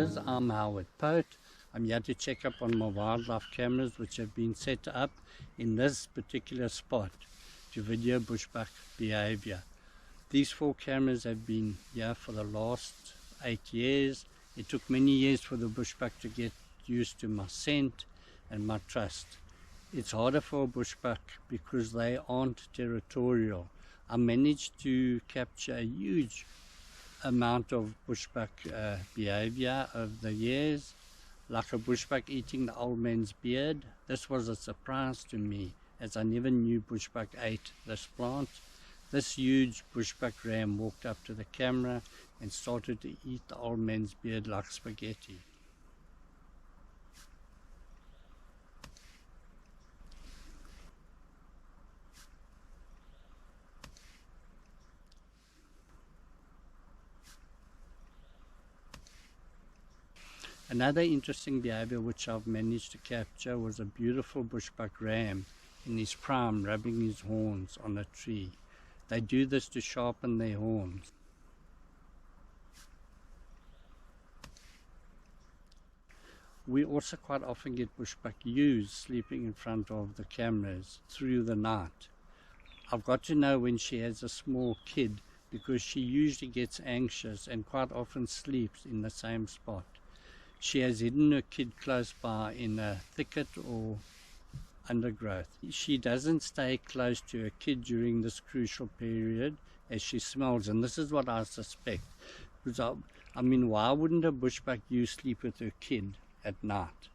viewers, I'm Howard Pote. I'm here to check up on my wildlife cameras which have been set up in this particular spot to video bushbuck behavior. These 4 cameras have been here for the last 8 years. It took many years for the bushbuck to get used to my scent and my trust. It's harder for a bushbuck because they aren't territorial. I managed to capture a huge amount of bushbuck behavior over the years, like a bushbuck eating the old man's beard. This was a surprise to me, as I never knew bushbuck ate this plant. This huge bushbuck ram walked up to the camera and started to eat the old man's beard like spaghetti. Another interesting behavior which I've managed to capture was a beautiful bushbuck ram in his prime rubbing his horns on a tree. They do this to sharpen their horns. We also quite often get bushbuck ewes sleeping in front of the cameras through the night. I've got to know when she has a small kid because she usually gets anxious and quite often sleeps in the same spot. She has hidden her kid close by in a thicket or undergrowth. She doesn't stay close to her kid during this crucial period as she smells, and this is what I suspect. Because I mean, why wouldn't a bushbuck ewe sleep with her kid at night?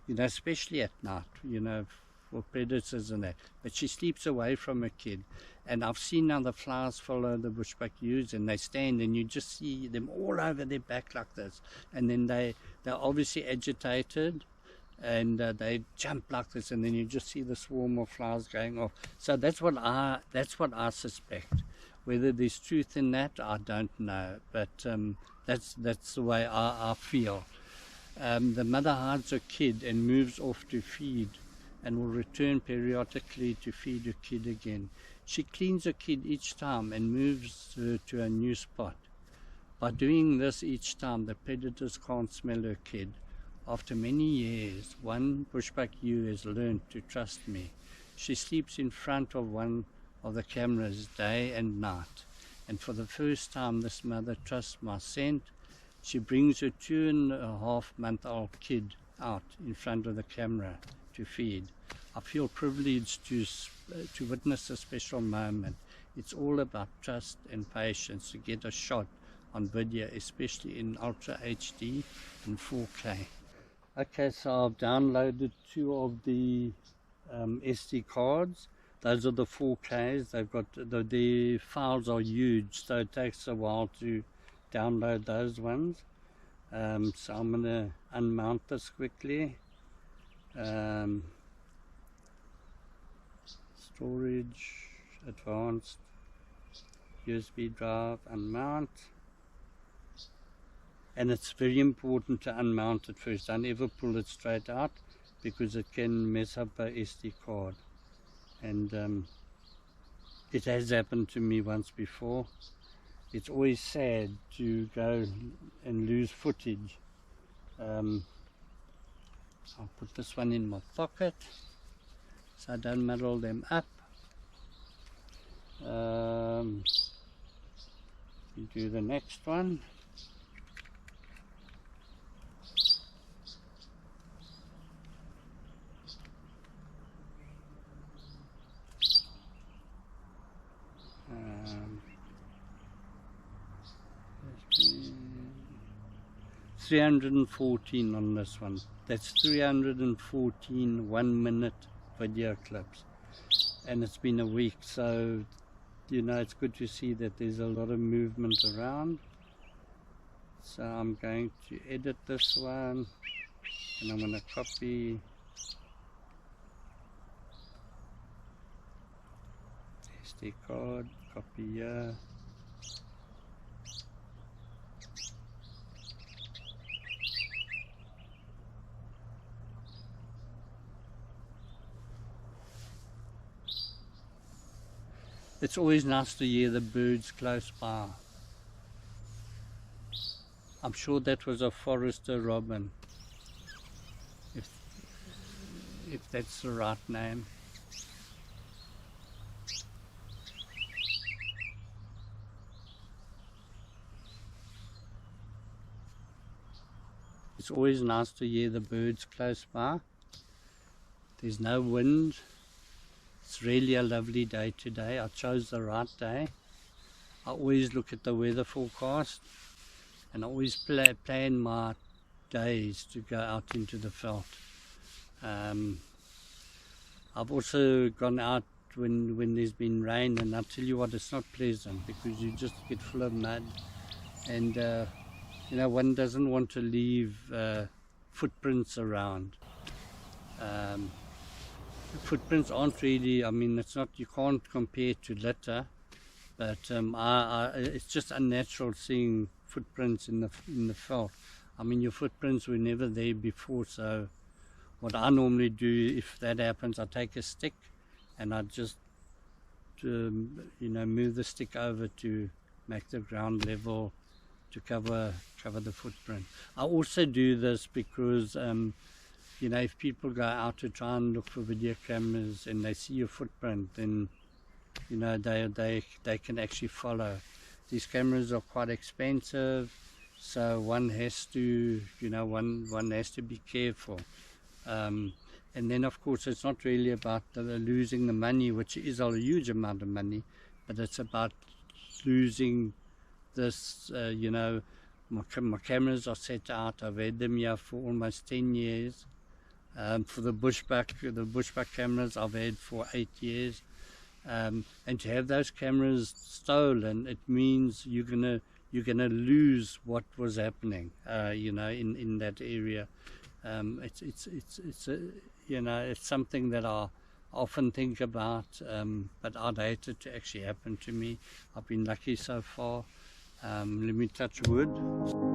You know, especially at night, you know, for predators and that. But she sleeps away from her kid. And I've seen now the flowers follow the bushbuck ewes, and they stand and you just see them all over their back like this. And then they're obviously agitated and they jump like this, and then you just see the swarm of flowers going off. So that's what I suspect. Whether there's truth in that, I don't know. But that's the way I feel. The mother hides her kid and moves off to feed, and will return periodically to feed her kid again. She cleans her kid each time and moves her to a new spot. By doing this each time, the predators can't smell her kid. After many years, one bushbuck ewe has learned to trust me. She sleeps in front of one of the cameras day and night. And for the first time, this mother trusts my scent. She brings her 2.5-month-old kid out in front of the camera to feed. I feel privileged to witness a special moment. It's all about trust and patience to get a shot on video, especially in Ultra HD and 4K. Okay, so I've downloaded 2 of the SD cards. Those are the 4Ks. They've got the files are huge, so it takes a while to download those ones. So I'm going to unmount this quickly. Storage, advanced, USB drive, unmount. And it's very important to unmount it first. Don't ever pull it straight out because it can mess up a SD card. And it has happened to me once before. It's always sad to go and lose footage. I'll put this one in my pocket so I don't muddle them up. We do the next one. There's 314 on this one. That's 314 1-minute video clips, and it's been a week, so you know it's good to see that there's a lot of movement around. So I'm going to edit this one, and I'm going to copy SD card, copy here. It's always nice to hear the birds close by. I'm sure that was a forester robin, if that's the right name. It's always nice to hear the birds close by. There's no wind. It's really a lovely day today. I chose the right day. I always look at the weather forecast and I always plan my days to go out into the veld. I've also gone out when there's been rain, and I'll tell you what, it's not pleasant because you just get full of mud, and you know, one doesn't want to leave footprints around. Footprints aren't really, I mean, it's not, you can't compare it to litter, but it's just unnatural seeing footprints in the veld. I mean, your footprints were never there before, so what I normally do, if that happens, I take a stick and I just you know, move the stick over to make the ground level to cover the footprint. I also do this because you know, if people go out to try and look for video cameras and they see your footprint, then you know, they can actually follow. These cameras are quite expensive, so one has to, you know, one has to be careful. And then of course it's not really about losing the money, which is a huge amount of money, but it's about losing this, you know, my cameras are set out. I've had them here for almost 10 years. For the Bushbuck cameras I've had for 8 years. And to have those cameras stolen, it means you're gonna lose what was happening, you know, in that area. It's you know, it's something that I often think about, but I'd hate it to actually happen to me. I've been lucky so far. Let me touch wood.